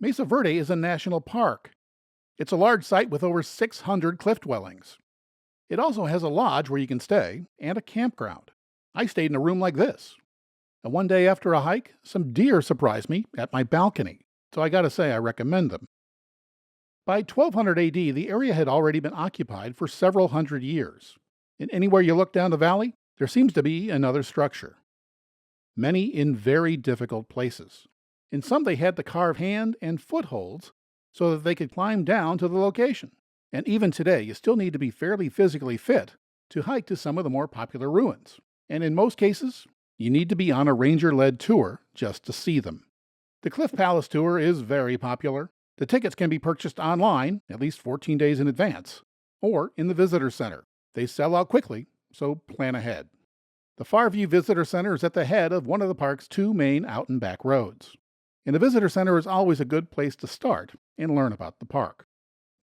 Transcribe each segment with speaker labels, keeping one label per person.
Speaker 1: Mesa Verde is a national park. It's a large site with over 600 cliff dwellings. It also has a lodge where you can stay and a campground. I stayed in a room like this. And one day after a hike, some deer surprised me at my balcony, so I gotta say I recommend them. By 1200 AD, the area had already been occupied for several hundred years. And anywhere you look down the valley, there seems to be another structure. Many in very difficult places. In some they had to carve hand and footholds so that they could climb down to the location. And even today, you still need to be fairly physically fit to hike to some of the more popular ruins. And in most cases, you need to be on a ranger-led tour just to see them. The Cliff Palace tour is very popular. The tickets can be purchased online, at least 14 days in advance, or in the visitor center. They sell out quickly, so plan ahead. The Farview Visitor Center is at the head of one of the park's two main out and back roads. And the visitor center is always a good place to start and learn about the park.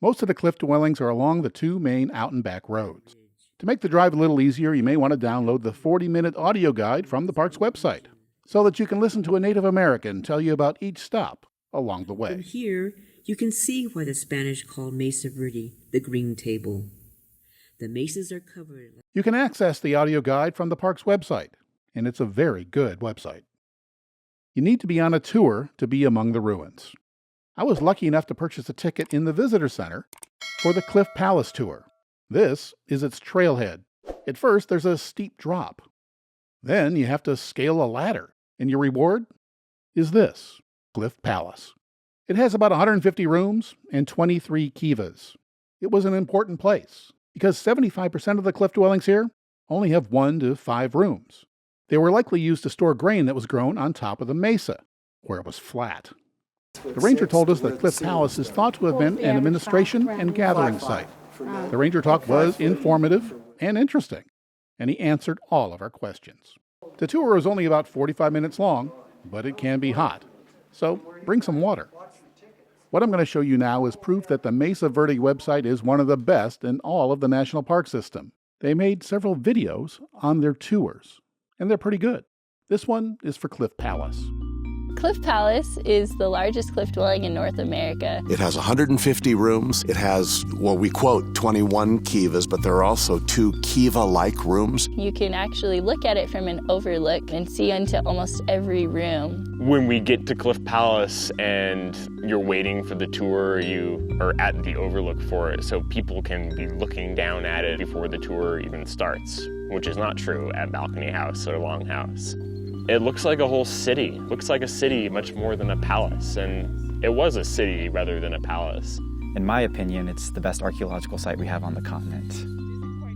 Speaker 1: Most of the cliff dwellings are along the two main out and back roads. To make the drive a little easier, you may want to download the 40-minute audio guide from the park's website, so that you can listen to a Native American tell you about each stop along the way.
Speaker 2: From here, you can see why the Spanish called Mesa Verde the Green Table. The mesas are covered.
Speaker 1: You can access the audio guide from the park's website, and it's a very good website. You need to be on a tour to be among the ruins. I was lucky enough to purchase a ticket in the visitor center for the Cliff Palace tour. This is its trailhead. At first, there's a steep drop. Then you have to scale a ladder, and your reward is this, Cliff Palace. It has about 150 rooms and 23 kivas. It was an important place because 75% of the cliff dwellings here only have 1 to 5 rooms. They were likely used to store grain that was grown on top of the mesa, where it was flat. The ranger told us that Cliff Palace is thought to have been an administration and gathering site. The ranger talk was informative and interesting, and he answered all of our questions. The tour is only about 45 minutes long, but it can be hot, so bring some water. What I'm going to show you now is proof that the Mesa Verde website is one of the best in all of the national park system. They made several videos on their tours, and they're pretty good. This one is for Cliff Palace.
Speaker 3: Cliff Palace is the largest cliff dwelling in North America.
Speaker 4: It has 150 rooms. It has, well, we quote 21 kivas, but there are also 2 kiva-like rooms.
Speaker 3: You can actually look at it from an overlook and see into almost every room.
Speaker 5: When we get to Cliff Palace and you're waiting for the tour, you are at the overlook for it, so people can be looking down at it before the tour even starts, which is not true at Balcony House or Longhouse. It looks like a whole city. It looks like a city much more than a palace, and it was a city rather than a palace.
Speaker 6: In my opinion, it's the best archaeological site we have on the continent.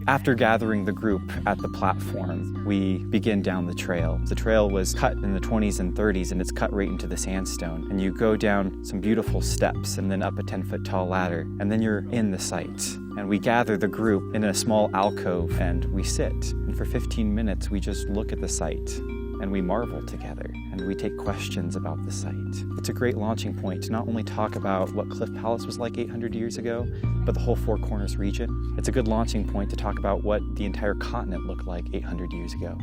Speaker 6: After gathering the group at the platform, we begin down the trail. The trail was cut in the 20s and 30s, and it's cut right into the sandstone. And you go down some beautiful steps and then up a 10-foot tall ladder, and then you're in the site. And we gather the group in a small alcove, and we sit. And for 15 minutes, we just look at the site. And we marvel together, and we take questions about the site. It's a great launching point to not only talk about what Cliff Palace was like 800 years ago, but the whole Four Corners region. It's a good launching point to talk about what the entire continent looked like 800 years ago.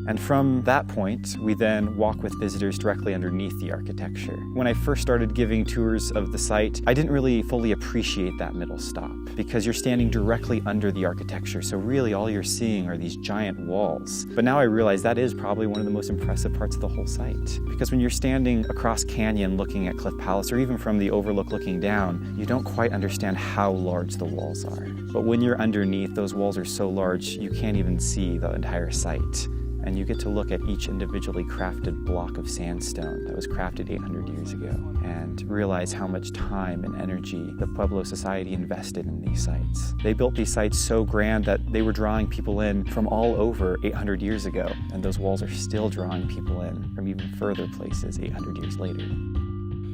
Speaker 6: And from that point, we then walk with visitors directly underneath the architecture. When I first started giving tours of the site, I didn't really fully appreciate that middle stop because you're standing directly under the architecture, so really all you're seeing are these giant walls. But now I realize that is probably one of the most impressive parts of the whole site. Because when you're standing across canyon looking at Cliff Palace, or even from the overlook looking down, you don't quite understand how large the walls are. But when you're underneath, those walls are so large, you can't even see the entire site. And you get to look at each individually crafted block of sandstone that was crafted 800 years ago and realize how much time and energy the Pueblo society invested in these sites. They built these sites so grand that they were drawing people in from all over 800 years ago, and those walls are still drawing people in from even further places 800 years later.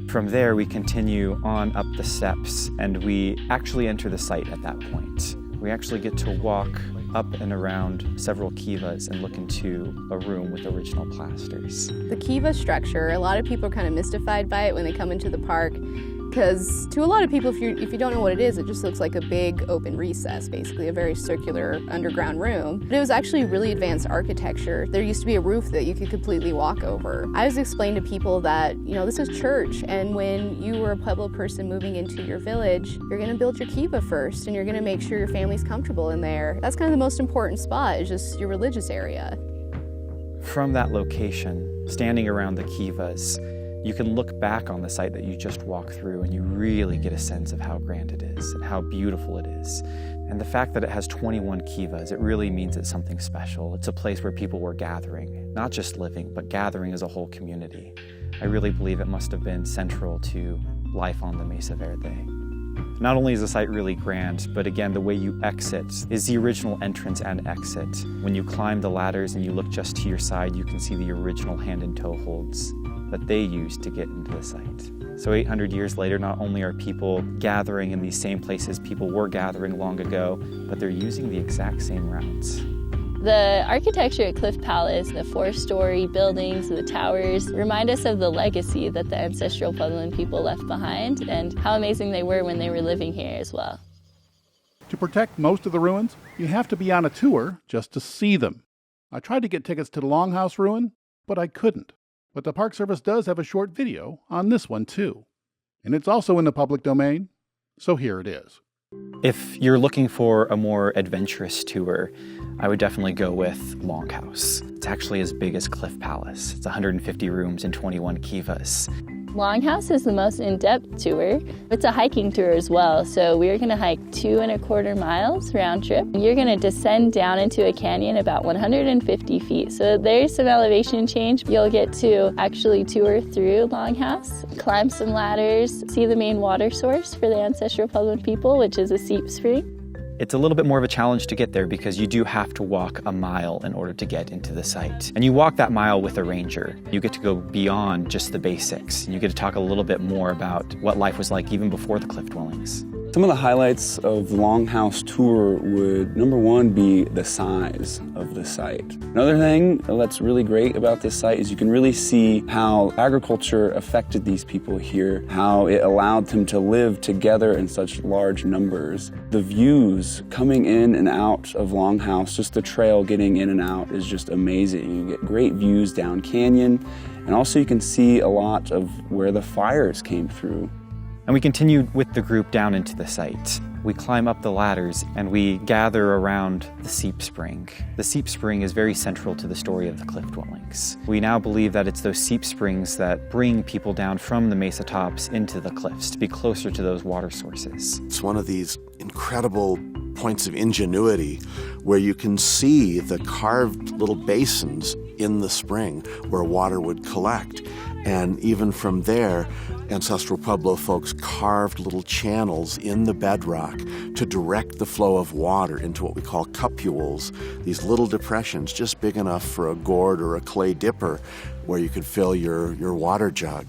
Speaker 6: From there, we continue on up the steps, and we actually enter the site at that point. We actually get to walk up and around several kivas and look into a room with original plasters.
Speaker 7: The kiva structure, a lot of people are kind of mystified by it when they come into the park because to a lot of people, if you don't know what it is, it just looks like a big open recess, basically a very circular underground room. But it was actually really advanced architecture. There used to be a roof that you could completely walk over. I was explaining to people that, this is church, and when you were a Pueblo person moving into your village, you're going to build your kiva first, and you're going to make sure your family's comfortable in there. That's kind of the most important spot, is just your religious area.
Speaker 6: From that location, standing around the kivas, you can look back on the site that you just walked through and you really get a sense of how grand it is and how beautiful it is. And the fact that it has 21 kivas, it really means it's something special. It's a place where people were gathering, not just living, but gathering as a whole community. I really believe it must have been central to life on the Mesa Verde. Not only is the site really grand, but again, the way you exit is the original entrance and exit. When you climb the ladders and you look just to your side, you can see the original hand and toe holds that they used to get into the site. So 800 years later, not only are people gathering in these same places people were gathering long ago, but they're using the exact same routes.
Speaker 3: The architecture at Cliff Palace, the 4-story buildings, the towers, remind us of the legacy that the ancestral Puebloan people left behind and how amazing they were when they were living here as well.
Speaker 1: To protect most of the ruins, you have to be on a tour just to see them. I tried to get tickets to the Longhouse Ruin, but I couldn't. But the Park Service does have a short video on this one too. And it's also in the public domain, so here it is.
Speaker 6: If you're looking for a more adventurous tour, I would definitely go with Longhouse. It's actually as big as Cliff Palace. It's 150 rooms and 21 kivas.
Speaker 3: Longhouse is the most in-depth tour. It's a hiking tour as well, so we're going to hike 2.25 miles round trip. You're going to descend down into a canyon about 150 feet, so there's some elevation change. You'll get to actually tour through Longhouse, climb some ladders, see the main water source for the ancestral Puebloan people, which is a seep spring.
Speaker 6: It's a little bit more of a challenge to get there because you do have to walk a mile in order to get into the site. And you walk that mile with a ranger. You get to go beyond just the basics, and you get to talk a little bit more about what life was like even before the cliff dwellings.
Speaker 8: Some of the highlights of the Longhouse tour would, number one, be the size of the site. Another thing that's really great about this site is you can really see how agriculture affected these people here, how it allowed them to live together in such large numbers. The views coming in and out of Longhouse, just the trail getting in and out, is just amazing. You get great views down canyon, and also you can see a lot of where the fires came through.
Speaker 6: And we continued with the group down into the site. We climb up the ladders and we gather around the seep spring. The seep spring is very central to the story of the cliff dwellings. We now believe that it's those seep springs that bring people down from the mesa tops into the cliffs to be closer to those water sources.
Speaker 4: It's one of these incredible points of ingenuity where you can see the carved little basins in the spring where water would collect. And even from there, ancestral Pueblo folks carved little channels in the bedrock to direct the flow of water into what we call cupules, these little depressions just big enough for a gourd or a clay dipper where you could fill your water jug.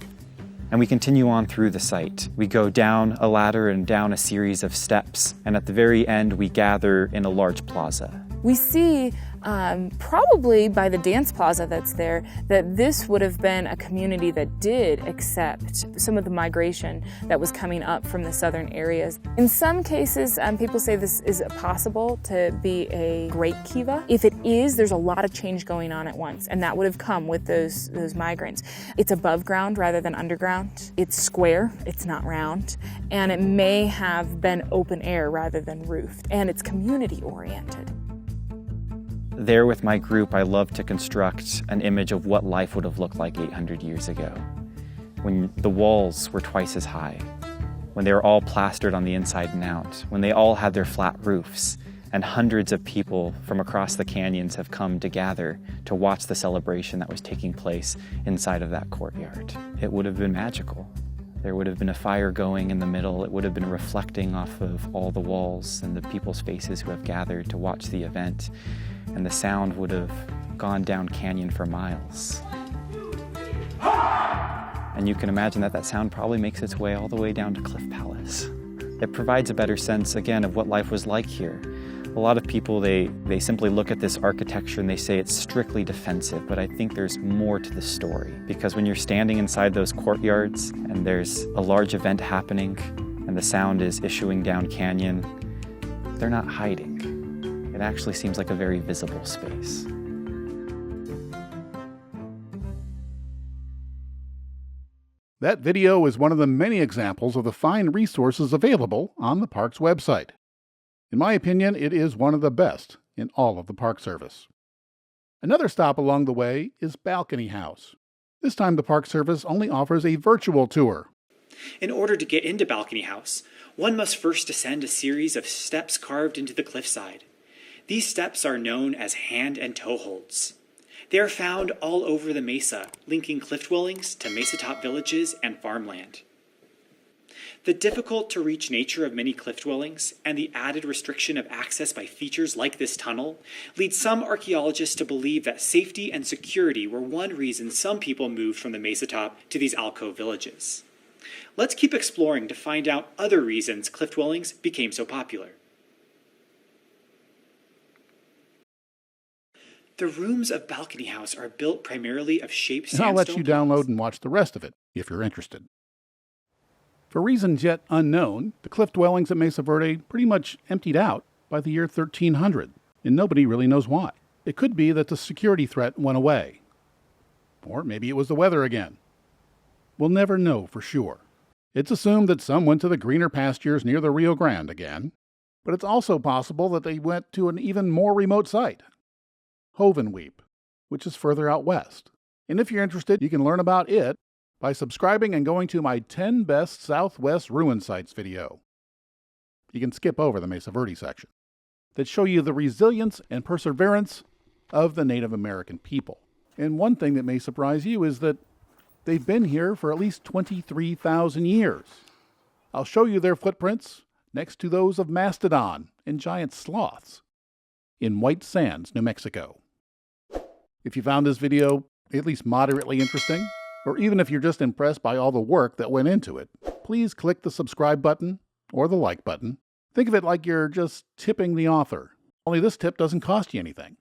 Speaker 6: And we continue on through the site. We go down a ladder and down a series of steps, and at the very end we gather in a large plaza.
Speaker 9: We see, probably by the dance plaza that's there, that this would have been a community that did accept some of the migration that was coming up from the southern areas. In some cases, people say this is possible to be a great kiva. If it is, there's a lot of change going on at once, and that would have come with those migrants. It's above ground rather than underground. It's square, it's not round, and it may have been open air rather than roofed, and it's community oriented.
Speaker 6: There with my group, I love to construct an image of what life would have looked like 800 years ago, when the walls were twice as high, when they were all plastered on the inside and out, when they all had their flat roofs, and hundreds of people from across the canyons have come to gather to watch the celebration that was taking place inside of that courtyard. It would have been magical. There would have been a fire going in the middle. It would have been reflecting off of all the walls and the people's faces who have gathered to watch the event. And the sound would have gone down canyon for miles. And you can imagine that sound probably makes its way all the way down to Cliff Palace. It provides a better sense, again, of what life was like here. A lot of people, they simply look at this architecture and they say it's strictly defensive, but I think there's more to the story. Because when you're standing inside those courtyards and there's a large event happening and the sound is issuing down canyon, they're not hiding. It actually seems like a very visible space.
Speaker 1: That video is one of the many examples of the fine resources available on the park's website. In my opinion, it is one of the best in all of the Park Service. Another stop along the way is Balcony House. This time the Park Service only offers a virtual tour.
Speaker 10: In order to get into Balcony House, one must first descend a series of steps carved into the cliffside. These steps are known as hand and toe holds. They are found all over the mesa, linking cliff dwellings to mesa-top villages and farmland. The difficult-to-reach nature of many cliff dwellings and the added restriction of access by features like this tunnel lead some archaeologists to believe that safety and security were one reason some people moved from the mesa-top to these alcove villages. Let's keep exploring to find out other reasons cliff dwellings became so popular. The rooms of Balcony House are built primarily of shaped
Speaker 1: And I'll let you
Speaker 10: sandstone
Speaker 1: download and watch the rest of it, if you're interested. For reasons yet unknown, the cliff dwellings at Mesa Verde pretty much emptied out by the year 1300, and nobody really knows why. It could be that the security threat went away. Or maybe it was the weather again. We'll never know for sure. It's assumed that some went to the greener pastures near the Rio Grande again, but it's also possible that they went to an even more remote site, Hovenweep, which is further out west. And if you're interested, you can learn about it by subscribing and going to my 10 Best Southwest Ruin Sites video. You can skip over the Mesa Verde section that show you the resilience and perseverance of the Native American people. And one thing that may surprise you is that they've been here for at least 23,000 years. I'll show you their footprints next to those of mastodon and giant sloths in White Sands, New Mexico. If you found this video at least moderately interesting, or even if you're just impressed by all the work that went into it, please click the subscribe button or the like button. Think of it like you're just tipping the author. Only this tip doesn't cost you anything.